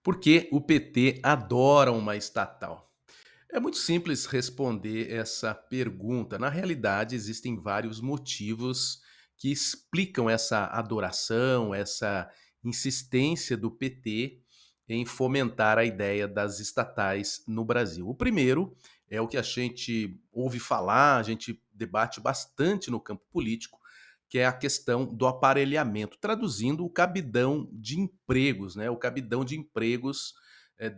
Por que o PT adora uma estatal? É muito simples responder essa pergunta. Na realidade, existem vários motivos que explicam essa adoração, essa insistência do PT em fomentar a ideia das estatais no Brasil. O primeiro é o que a gente ouve falar, a gente debate bastante no campo político, que é a questão do aparelhamento, traduzindo o cabidão de empregos, né? O cabidão de empregos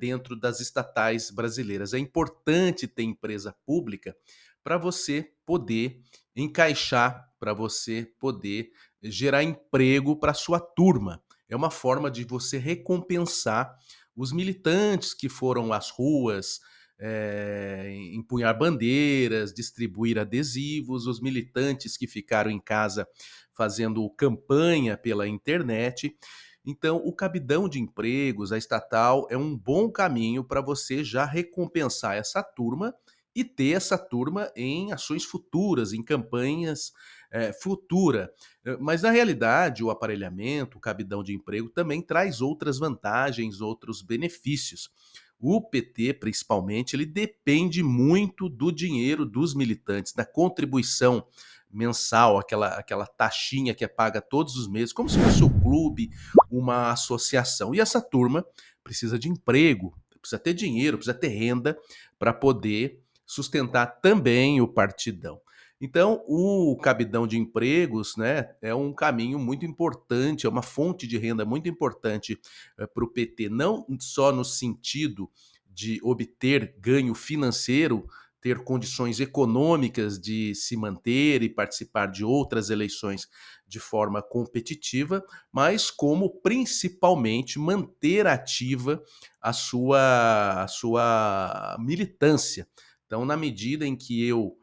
dentro das estatais brasileiras. É importante ter empresa pública para você poder encaixar, para você poder gerar emprego para sua turma. É uma forma de você recompensar os militantes que foram às ruas, empunhar bandeiras, distribuir adesivos, os militantes que ficaram em casa fazendo campanha pela internet. Então, o cabidão de empregos, a estatal, é um bom caminho para você já recompensar essa turma e ter essa turma em ações futuras, em campanhas futura. Mas, na realidade, o aparelhamento, o cabidão de emprego, também traz outras vantagens, outros benefícios. O PT, principalmente, ele depende muito do dinheiro dos militantes, da contribuição mensal, aquela taxinha que é paga todos os meses, como se fosse o clube, uma associação. E essa turma precisa de emprego, precisa ter dinheiro, precisa ter renda para poder sustentar também o partidão. Então, o cabidão de empregos, né, é um caminho muito importante, é uma fonte de renda muito importante para o PT, não só no sentido de obter ganho financeiro, ter condições econômicas de se manter e participar de outras eleições de forma competitiva, mas como principalmente manter ativa a sua militância. Então, na medida em que eu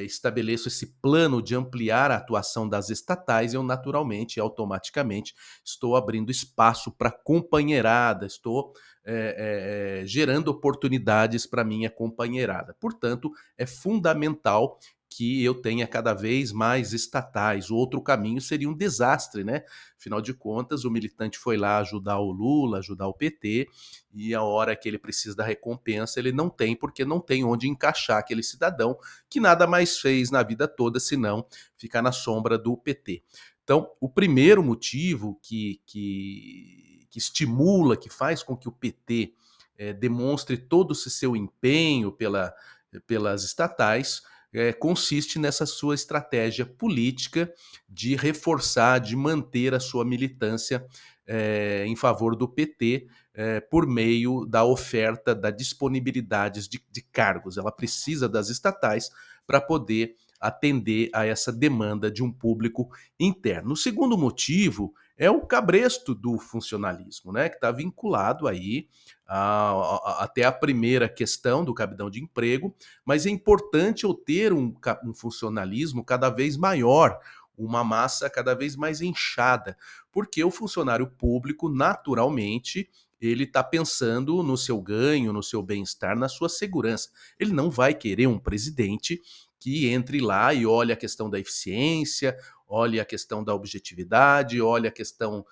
estabeleço esse plano de ampliar a atuação das estatais, eu naturalmente, automaticamente, estou abrindo espaço para companheirada, estou gerando oportunidades para minha companheirada. Portanto, é fundamental que eu tenha cada vez mais estatais. O outro caminho seria um desastre, né? Afinal de contas, o militante foi lá ajudar o Lula, ajudar o PT, e a hora que ele precisa da recompensa, ele não tem, porque não tem onde encaixar aquele cidadão que nada mais fez na vida toda senão ficar na sombra do PT. Então, o primeiro motivo que estimula, que faz com que o PT demonstre todo esse seu empenho pelas estatais, consiste nessa sua estratégia política de reforçar, de manter a sua militância em favor do PT por meio da oferta, da disponibilidade de cargos. Ela precisa das estatais para poder atender a essa demanda de um público interno. O segundo motivo é o cabresto do funcionalismo, né, que está vinculado aí até a primeira questão do cabidão de emprego, mas é importante eu ter um funcionalismo cada vez maior, uma massa cada vez mais inchada, porque o funcionário público, naturalmente, ele está pensando no seu ganho, no seu bem-estar, na sua segurança. Ele não vai querer um presidente que entre lá e olhe a questão da eficiência, olhe a questão da objetividade, olhe a questão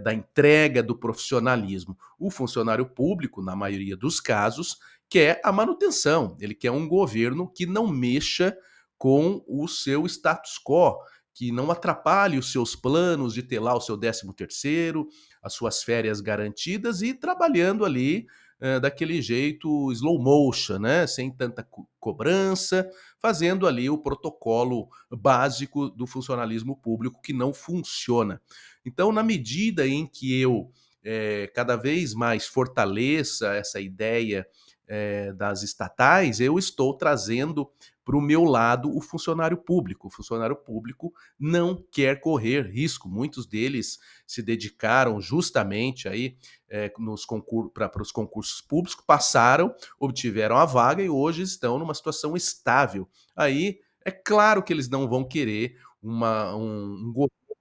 da entrega, do profissionalismo. O funcionário público, na maioria dos casos, quer a manutenção. Ele quer um governo que não mexa com o seu status quo, que não atrapalhe os seus planos de ter lá o seu 13º, as suas férias garantidas e trabalhando ali daquele jeito slow motion, né? Sem tanta cobrança, fazendo ali o protocolo básico do funcionalismo público que não funciona. Então, na medida em que eu cada vez mais fortaleça essa ideia das estatais, eu estou trazendo para o meu lado o funcionário público. O funcionário público não quer correr risco. Muitos deles se dedicaram justamente aí para os concursos públicos, passaram, obtiveram a vaga e hoje estão numa situação estável. Aí é claro que eles não vão querer um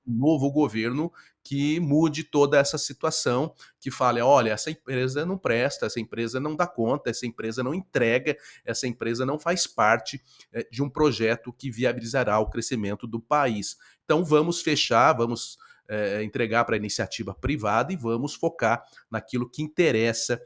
novo governo que mude toda essa situação, que fale, olha, essa empresa não presta, essa empresa não dá conta, essa empresa não entrega, essa empresa não faz parte de um projeto que viabilizará o crescimento do país. Então vamos fechar, vamos entregar para a iniciativa privada e vamos focar naquilo que interessa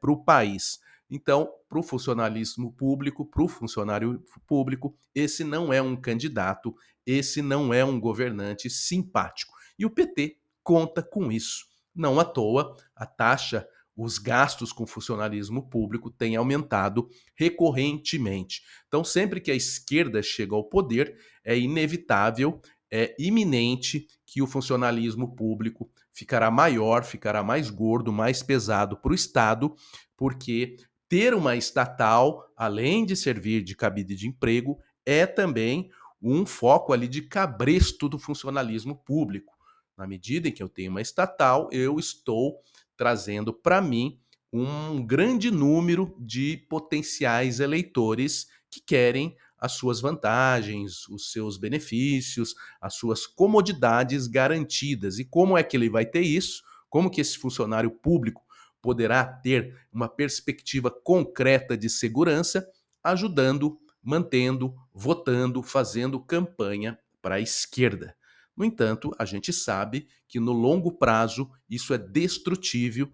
para o país. Então, para o funcionalismo público, para o funcionário público, esse não é um candidato, esse não é um governante simpático. E o PT conta com isso. Não à toa, a taxa, os gastos com funcionalismo público têm aumentado recorrentemente. Então, sempre que a esquerda chega ao poder, é inevitável, é iminente que o funcionalismo público ficará maior, ficará mais gordo, mais pesado para o Estado, porque ter uma estatal, além de servir de cabide de emprego, é também um foco ali de cabresto do funcionalismo público. Na medida em que eu tenho uma estatal, eu estou trazendo para mim um grande número de potenciais eleitores que querem as suas vantagens, os seus benefícios, as suas comodidades garantidas. E como é que ele vai ter isso? Como que esse funcionário público poderá ter uma perspectiva concreta de segurança, ajudando, mantendo, votando, fazendo campanha para a esquerda. No entanto, a gente sabe que no longo prazo isso é destrutivo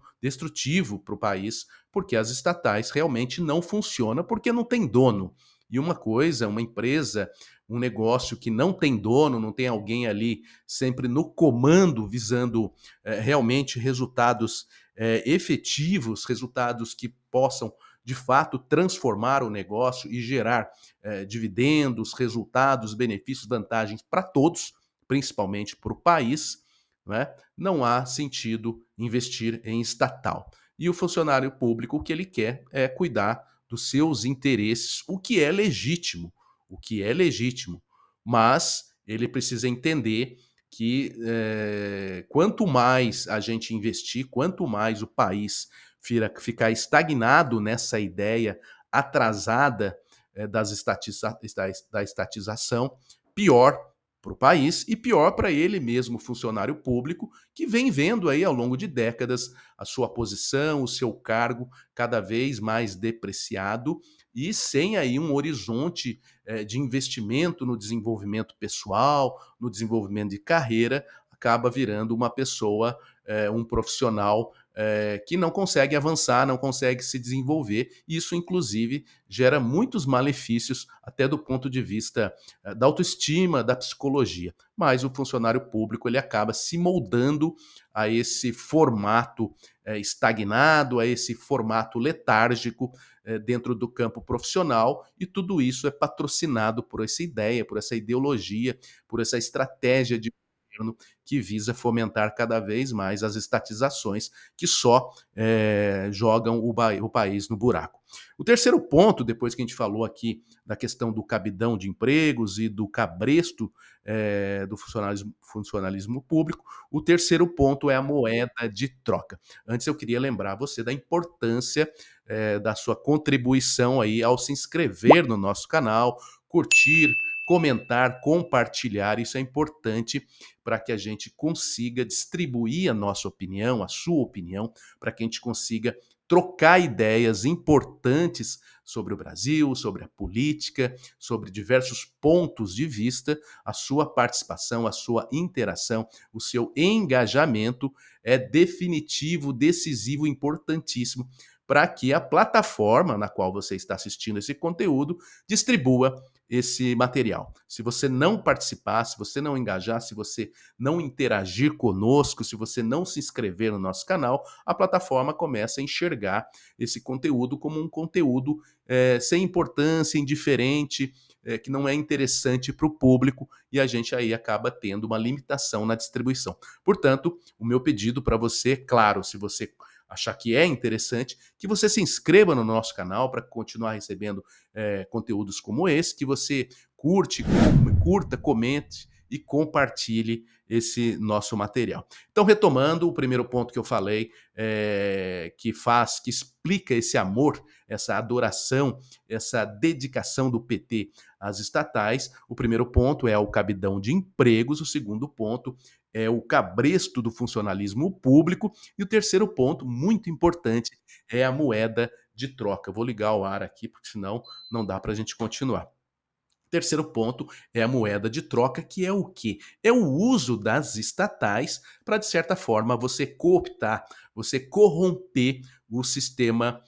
para o país, porque as estatais realmente não funcionam porque não tem dono. E uma coisa, uma empresa, um negócio que não tem dono, não tem alguém ali sempre no comando visando realmente resultados efetivos, resultados que possam de fato transformar o negócio e gerar dividendos, resultados, benefícios, vantagens para todos, principalmente para o país, né? Não há sentido investir em estatal. E o funcionário público, o que ele quer é cuidar dos seus interesses, o que é legítimo, o que é legítimo. Mas ele precisa entender que quanto mais a gente investir, quanto mais o país ficar estagnado nessa ideia atrasada da estatização, pior para o país e pior para ele mesmo, funcionário público, que vem vendo aí ao longo de décadas a sua posição, o seu cargo cada vez mais depreciado e sem aí um horizonte de investimento no desenvolvimento pessoal, no desenvolvimento de carreira, acaba virando uma pessoa, um profissional que não consegue avançar, não consegue se desenvolver. Isso, inclusive, gera muitos malefícios, até do ponto de vista da autoestima, da psicologia. Mas o funcionário público ele acaba se moldando a esse formato estagnado, a esse formato letárgico dentro do campo profissional, e tudo isso é patrocinado por essa ideia, por essa ideologia, por essa estratégia de governo que visa fomentar cada vez mais as estatizações que só jogam o país no buraco. O terceiro ponto, depois que a gente falou aqui da questão do cabidão de empregos e do cabresto do funcionalismo público, o terceiro ponto é a moeda de troca. Antes eu queria lembrar você da importância da sua contribuição aí ao se inscrever no nosso canal, curtir, comentar, compartilhar, isso é importante para que a gente consiga distribuir a nossa opinião, a sua opinião, para que a gente consiga trocar ideias importantes sobre o Brasil, sobre a política, sobre diversos pontos de vista. A sua participação, a sua interação, o seu engajamento é definitivo, decisivo, importantíssimo para que a plataforma na qual você está assistindo esse conteúdo distribua esse material. Se você não participar, se você não engajar, se você não interagir conosco, se você não se inscrever no nosso canal, a plataforma começa a enxergar esse conteúdo como um conteúdo sem importância, indiferente, que não é interessante para o público e a gente aí acaba tendo uma limitação na distribuição. Portanto, o meu pedido para você, claro, se você achar que é interessante, que você se inscreva no nosso canal para continuar recebendo conteúdos como esse, que você curta, comente e compartilhe esse nosso material. Então, retomando o primeiro ponto que eu falei, que explica esse amor, essa adoração, essa dedicação do PT às estatais, o primeiro ponto é o cabidão de empregos, o segundo ponto é o cabresto do funcionalismo público e o terceiro ponto, muito importante, é a moeda de troca. Eu vou ligar o ar aqui, porque senão não dá para a gente continuar. Terceiro ponto é a moeda de troca, que é o quê? É o uso das estatais para, de certa forma, você cooptar, você corromper o sistema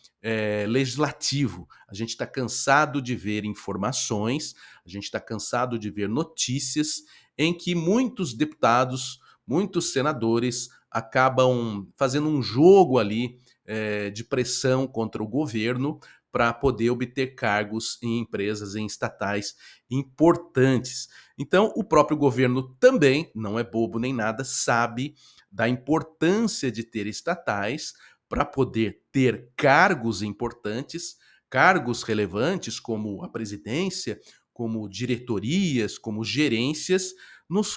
legislativo. A gente está cansado de ver informações, a gente está cansado de ver notícias em que muitos deputados, muitos senadores acabam fazendo um jogo ali de pressão contra o governo para poder obter cargos em empresas, em estatais importantes. Então, o próprio governo também, não é bobo nem nada, sabe da importância de ter estatais para poder ter cargos importantes, cargos relevantes como a presidência, como diretorias, como gerências,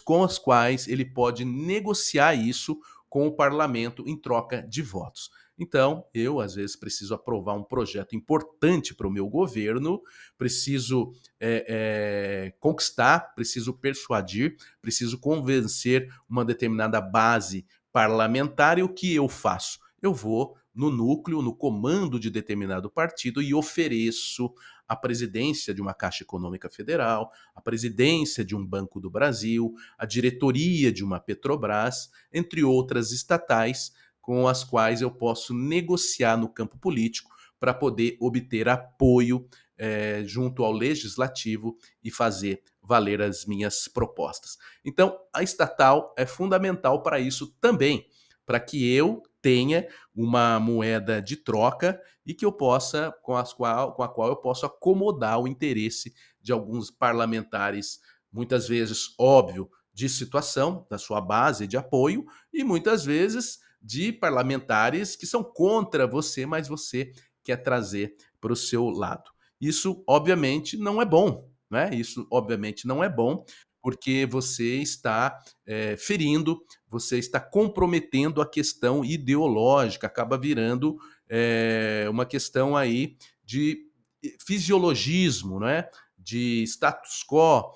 com as quais ele pode negociar isso com o parlamento em troca de votos. Então, eu, às vezes, preciso aprovar um projeto importante para o meu governo, preciso conquistar, preciso persuadir, preciso convencer uma determinada base parlamentar. E o que eu faço? Eu vou no núcleo, no comando de determinado partido e ofereço a presidência de uma Caixa Econômica Federal, a presidência de um Banco do Brasil, a diretoria de uma Petrobras, entre outras estatais, com as quais eu posso negociar no campo político para poder obter apoio junto ao legislativo e fazer valer as minhas propostas. Então, a estatal é fundamental para isso também, para que eu tenha uma moeda de troca e que eu possa, com a qual eu possa acomodar o interesse de alguns parlamentares, muitas vezes, óbvio, de situação, da sua base de apoio, e muitas vezes de parlamentares que são contra você, mas você quer trazer para o seu lado. Isso, obviamente, não é bom, né? Isso, obviamente, não é bom, porque você está ferindo, você está comprometendo a questão ideológica, acaba virando uma questão aí de fisiologismo, né? De status quo,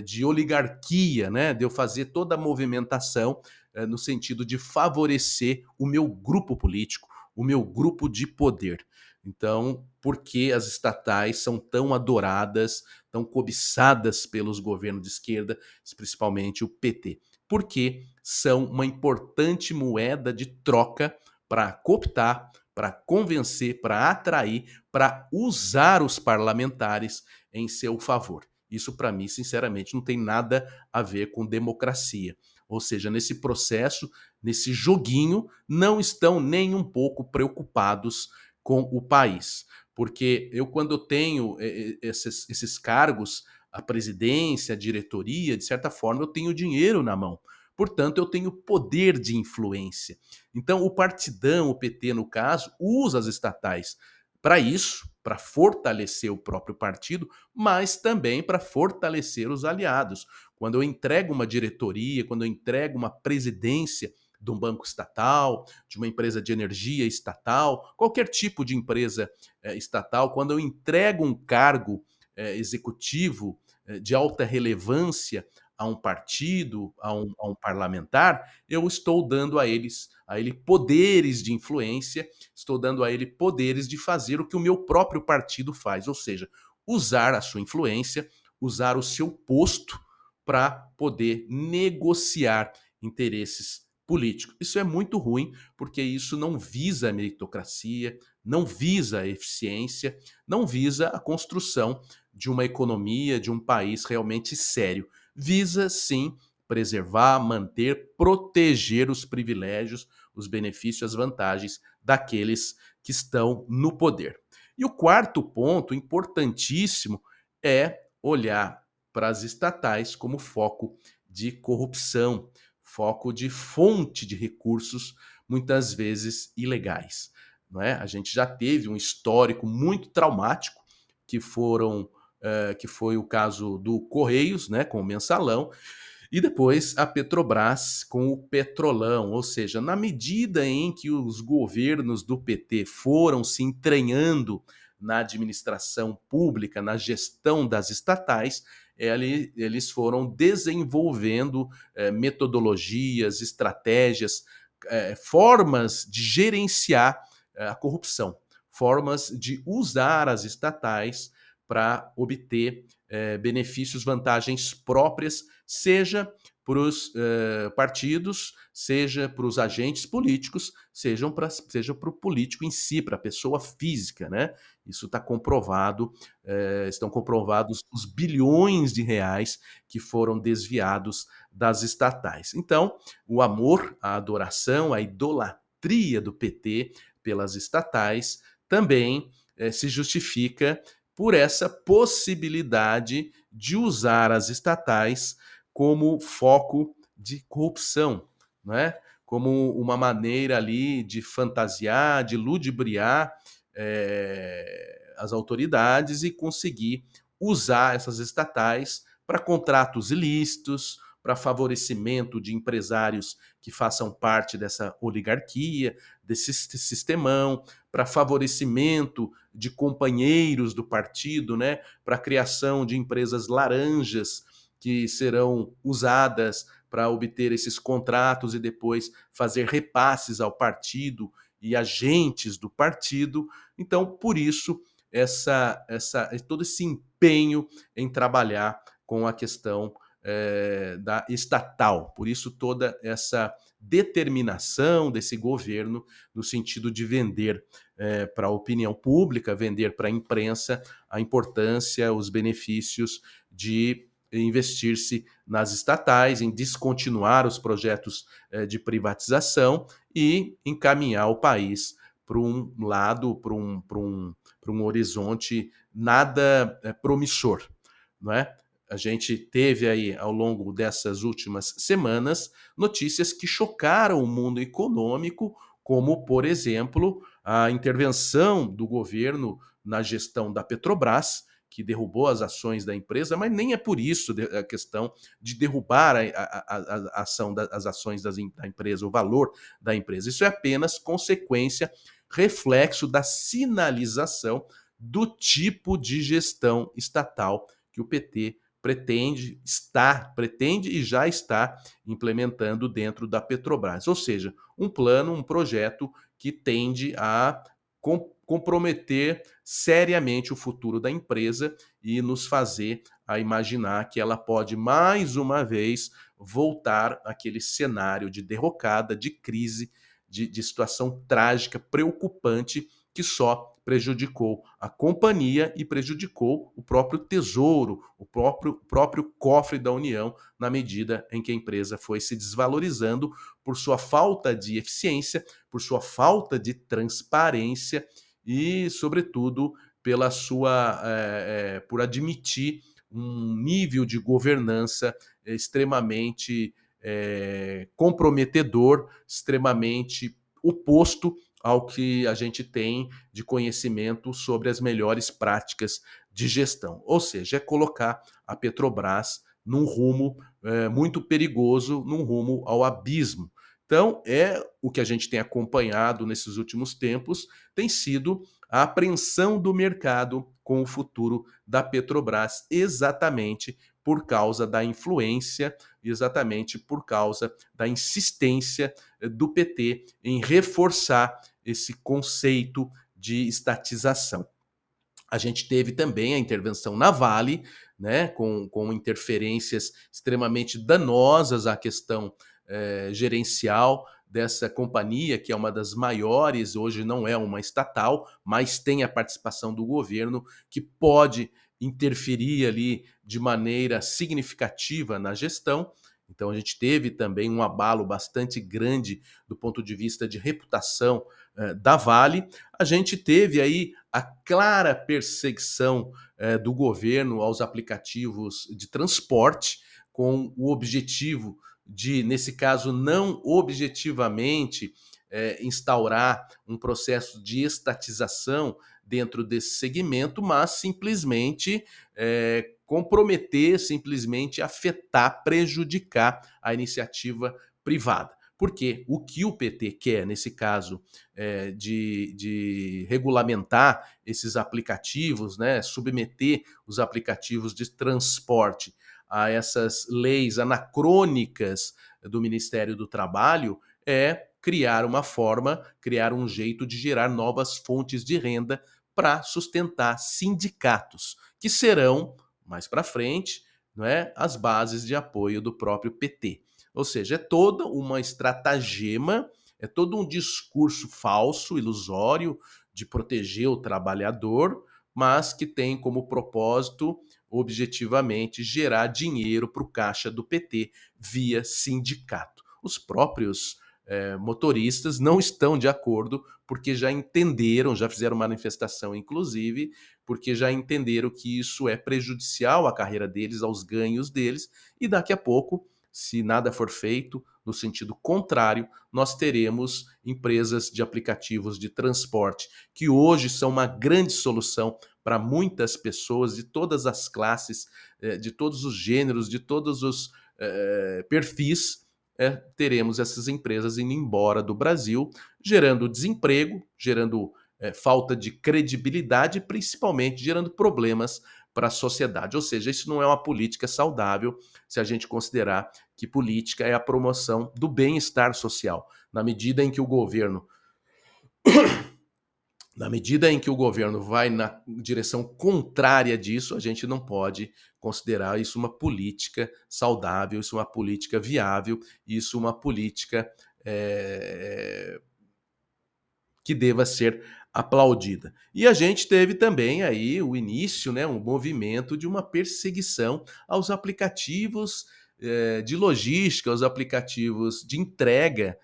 de oligarquia, né? De eu fazer toda a movimentação no sentido de favorecer o meu grupo político, o meu grupo de poder. Então, por que as estatais são tão adoradas, tão cobiçadas pelos governos de esquerda, principalmente o PT? Porque são uma importante moeda de troca para cooptar, para convencer, para atrair, para usar os parlamentares em seu favor. Isso, para mim, sinceramente, não tem nada a ver com democracia. Ou seja, nesse processo, nesse joguinho, não estão nem um pouco preocupados com o país. Porque eu, quando tenho esses cargos, a presidência, a diretoria, de certa forma, eu tenho dinheiro na mão. Portanto, eu tenho poder de influência. Então, o partidão, o PT, no caso, usa as estatais para isso, para fortalecer o próprio partido, mas também para fortalecer os aliados. Quando eu entrego uma diretoria, quando eu entrego uma presidência de um banco estatal, de uma empresa de energia estatal, qualquer tipo de empresa estatal, quando eu entrego um cargo executivo de alta relevância a um partido, a um parlamentar, eu estou dando a ele poderes de influência, estou dando a ele poderes de fazer o que o meu próprio partido faz, ou seja, usar a sua influência, usar o seu posto para poder negociar interesses políticos. Isso é muito ruim, porque isso não visa a meritocracia, não visa a eficiência, não visa a construção de uma economia, de um país realmente sério. Visa, sim, preservar, manter, proteger os privilégios, os benefícios, as vantagens daqueles que estão no poder. E o quarto ponto, importantíssimo, é olhar para as estatais como foco de corrupção, foco de fonte de recursos, muitas vezes ilegais. Não é? A gente já teve um histórico muito traumático, que que foi o caso do Correios, né, com o mensalão, e depois a Petrobras com o Petrolão, ou seja, na medida em que os governos do PT foram se entranhando na administração pública, na gestão das estatais, eles foram desenvolvendo metodologias, estratégias, formas de gerenciar a corrupção, formas de usar as estatais para obter benefícios, vantagens próprias, seja para os partidos, seja para os agentes políticos, seja para o político em si, para a pessoa física, né? Isso está comprovado, estão comprovados os bilhões de reais que foram desviados das estatais. Então, o amor, a adoração, a idolatria do PT pelas estatais também se justifica por essa possibilidade de usar as estatais como foco de corrupção, não é? Como uma maneira ali de fantasiar, de ludibriar as autoridades e conseguir usar essas estatais para contratos ilícitos, para favorecimento de empresários que façam parte dessa oligarquia, desse sistemão, para favorecimento de companheiros do partido, né, para a criação de empresas laranjas que serão usadas para obter esses contratos e depois fazer repasses ao partido e agentes do partido. Então, por isso, todo esse empenho em trabalhar com a questão da estatal. Por isso, toda essa determinação desse governo no sentido de vender para a opinião pública, vender para a imprensa a importância, os benefícios de investir-se nas estatais, em descontinuar os projetos de privatização e encaminhar o país para um lado, para um horizonte nada promissor, não é? A gente teve aí, ao longo dessas últimas semanas, notícias que chocaram o mundo econômico, como, por exemplo, a intervenção do governo na gestão da Petrobras, que derrubou as ações da empresa, mas nem é por isso a questão de derrubar a ação as ações da empresa, o valor da empresa. Isso é apenas consequência, reflexo da sinalização do tipo de gestão estatal que o PT pretende e já está implementando dentro da Petrobras. Ou seja, um plano, um projeto que tende a comprometer seriamente o futuro da empresa e nos fazer a imaginar que ela pode mais uma vez voltar àquele cenário de derrocada, de crise, de situação trágica, preocupante, que só prejudicou a companhia e prejudicou o próprio tesouro, o próprio cofre da União, na medida em que a empresa foi se desvalorizando por sua falta de eficiência, por sua falta de transparência e, sobretudo, pela sua por admitir um nível de governança extremamente comprometedor, extremamente oposto ao que a gente tem de conhecimento sobre as melhores práticas de gestão. Ou seja, é colocar a Petrobras num rumo muito perigoso, num rumo ao abismo. Então, é o que a gente tem acompanhado nesses últimos tempos, tem sido a apreensão do mercado com o futuro da Petrobras, exatamente por causa da influência, exatamente por causa da insistência do PT em reforçar esse conceito de estatização. A gente teve também a intervenção na Vale, né, com interferências extremamente danosas à questão gerencial dessa companhia, que é uma das maiores, hoje não é uma estatal, mas tem a participação do governo, que pode interferir ali de maneira significativa na gestão. Então a gente teve também um abalo bastante grande do ponto de vista de reputação da Vale. A gente teve aí a clara perseguição do governo aos aplicativos de transporte, com o objetivo de, nesse caso, não objetivamente instaurar um processo de estatização dentro desse segmento, mas simplesmente comprometer, simplesmente afetar, prejudicar a iniciativa privada. Porque o que o PT quer, nesse caso, de regulamentar esses aplicativos, né, submeter os aplicativos de transporte a essas leis anacrônicas do Ministério do Trabalho, é criar uma forma, criar um jeito de gerar novas fontes de renda para sustentar sindicatos, que serão mais para frente, não é, as bases de apoio do próprio PT. Ou seja, é toda uma estratagema, é todo um discurso falso, ilusório, de proteger o trabalhador, mas que tem como propósito, objetivamente, gerar dinheiro para o caixa do PT via sindicato. Os próprios motoristas não estão de acordo, porque já entenderam, já fizeram manifestação, inclusive, porque já entenderam que isso é prejudicial à carreira deles, aos ganhos deles, e daqui a pouco, se nada for feito no sentido contrário, nós teremos empresas de aplicativos de transporte, que hoje são uma grande solução para muitas pessoas de todas as classes, de todos os gêneros, de todos os perfis. Teremos essas empresas indo embora do Brasil, gerando desemprego, gerando falta de credibilidade e principalmente gerando problemas para a sociedade. Ou seja, isso não é uma política saudável se a gente considerar que política é a promoção do bem-estar social. Na medida em que o governo vai na direção contrária disso, a gente não pode considerar isso uma política saudável, isso uma política viável, isso uma política que deva ser aplaudida. E a gente teve também aí o início, né, um movimento de uma perseguição aos aplicativos de logística, aos aplicativos de entrega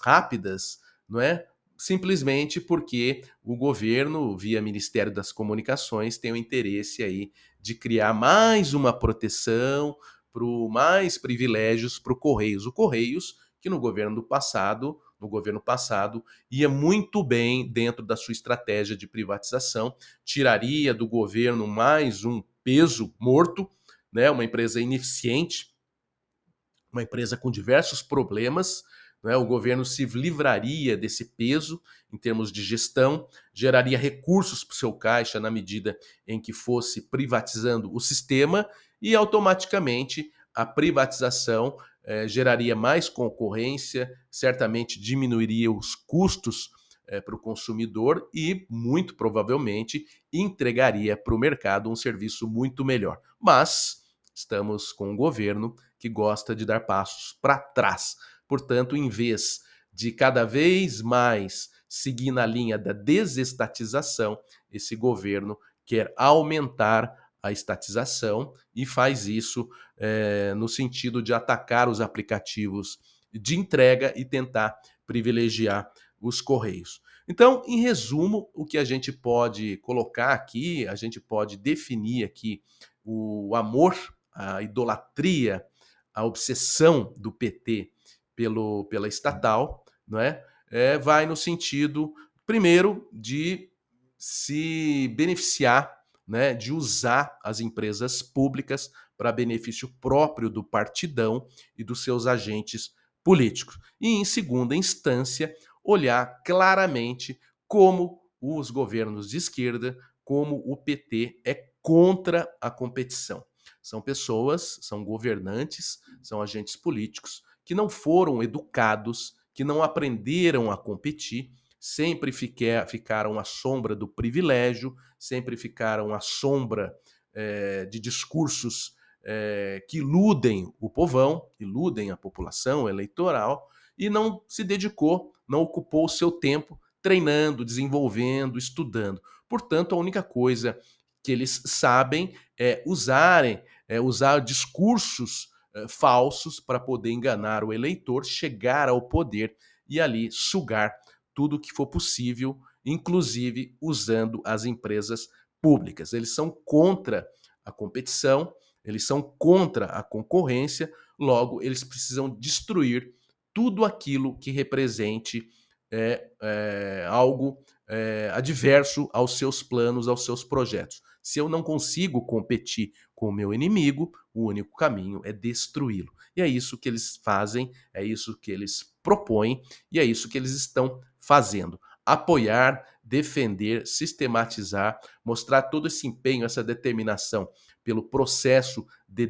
rápidas, não é? Simplesmente porque o governo, via Ministério das Comunicações, tem o interesse aí de criar mais uma proteção, mais privilégios para o Correios. O Correios, que no governo passado, ia muito bem dentro da sua estratégia de privatização, tiraria do governo mais um peso morto, né? Uma empresa ineficiente, uma empresa com diversos problemas, né? O governo se livraria desse peso em termos de gestão, geraria recursos para o seu caixa na medida em que fosse privatizando o sistema e automaticamente a privatização geraria mais concorrência, certamente diminuiria os custos para o consumidor e, muito provavelmente, entregaria para o mercado um serviço muito melhor. Mas estamos com um governo que gosta de dar passos para trás. Portanto, em vez de cada vez mais seguir na linha da desestatização, esse governo quer aumentar a estatização e faz isso no sentido de atacar os aplicativos de entrega e tentar privilegiar os correios. Então, em resumo, o que a gente pode colocar aqui, a gente pode definir aqui o amor, a idolatria, a obsessão do PT pela estatal, não é? Vai no sentido, primeiro, de se beneficiar, né, de usar as empresas públicas para benefício próprio do partidão e dos seus agentes políticos. E, em segunda instância, olhar claramente como os governos de esquerda, como o PT é contra a competição. São pessoas, são governantes, são agentes políticos que não foram educados, que não aprenderam a competir, sempre ficaram à sombra do privilégio, sempre ficaram à sombra de discursos que iludem o povão, iludem a população eleitoral, e não se dedicou, não ocupou o seu tempo treinando, desenvolvendo, estudando. Portanto, a única coisa que eles sabem usar discursos falsos para poder enganar o eleitor, chegar ao poder e ali sugar tudo o que for possível, inclusive usando as empresas públicas. Eles são contra a competição, eles são contra a concorrência, logo, eles precisam destruir tudo aquilo que represente algo adverso aos seus planos, aos seus projetos. Se eu não consigo competir com o meu inimigo, o único caminho é destruí-lo. E é isso que eles fazem, é isso que eles propõem e é isso que eles estão fazendo. Apoiar, defender, sistematizar, mostrar todo esse empenho, essa determinação pelo processo de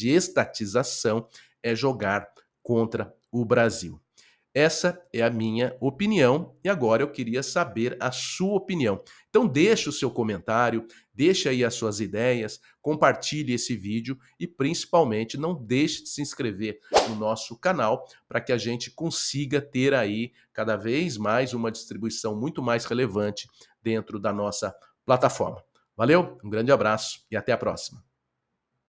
estatização é jogar contra o Brasil. Essa é a minha opinião e agora eu queria saber a sua opinião. Então deixe o seu comentário, deixe aí as suas ideias, compartilhe esse vídeo e principalmente não deixe de se inscrever no nosso canal para que a gente consiga ter aí cada vez mais uma distribuição muito mais relevante dentro da nossa plataforma. Valeu, um grande abraço e até a próxima.